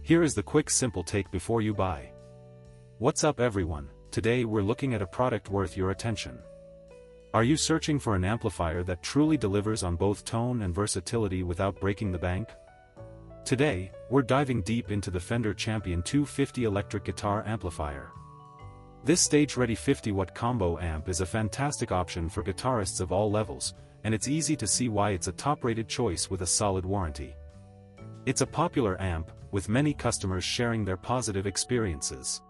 Here is the quick simple take before you buy. What's up everyone, today we're looking at a product worth your attention. Are you searching for an amplifier that truly delivers on both tone and versatility without breaking the bank? Today, we're diving deep into the Fender Champion 250 electric guitar amplifier. This stage-ready 50-watt combo amp is a fantastic option for guitarists of all levels, and it's easy to see why it's a top-rated choice with a solid warranty. It's a popular amp, with many customers sharing their positive experiences.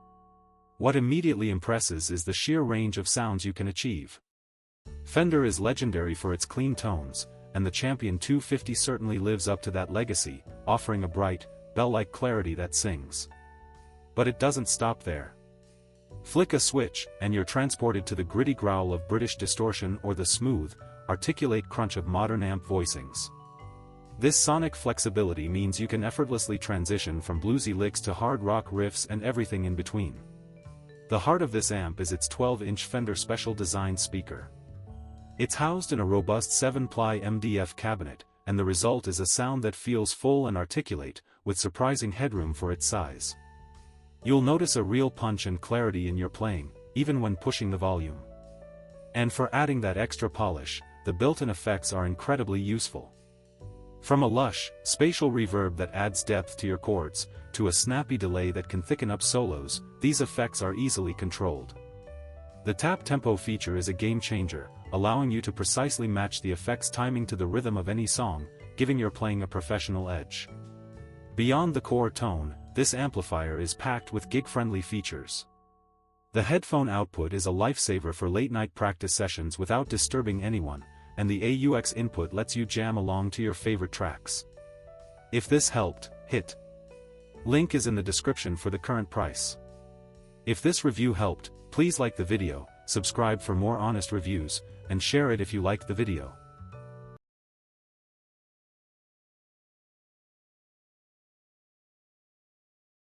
What immediately impresses is the sheer range of sounds you can achieve. Fender is legendary for its clean tones, and the Champion 250 certainly lives up to that legacy, offering a bright, bell-like clarity that sings. But it doesn't stop there. Flick a switch, and you're transported to the gritty growl of British distortion or the smooth, articulate crunch of modern amp voicings. This sonic flexibility means you can effortlessly transition from bluesy licks to hard rock riffs and everything in between. The heart of this amp is its 12-inch Fender Special Design speaker. It's housed in a robust 7-ply MDF cabinet, and the result is a sound that feels full and articulate, with surprising headroom for its size. You'll notice a real punch and clarity in your playing, even when pushing the volume. And for adding that extra polish, the built-in effects are incredibly useful. From a lush, spatial reverb that adds depth to your chords, to a snappy delay that can thicken up solos, these effects are easily controlled. The tap tempo feature is a game-changer, allowing you to precisely match the effects timing to the rhythm of any song, giving your playing a professional edge. Beyond the core tone, this amplifier is packed with gig-friendly features. The headphone output is a lifesaver for late-night practice sessions without disturbing anyone, and the AUX input lets you jam along to your favorite tracks. If this helped, hit link is in the description for the current price. If this review helped, please like the video, subscribe for more honest reviews, and share it if you liked the video.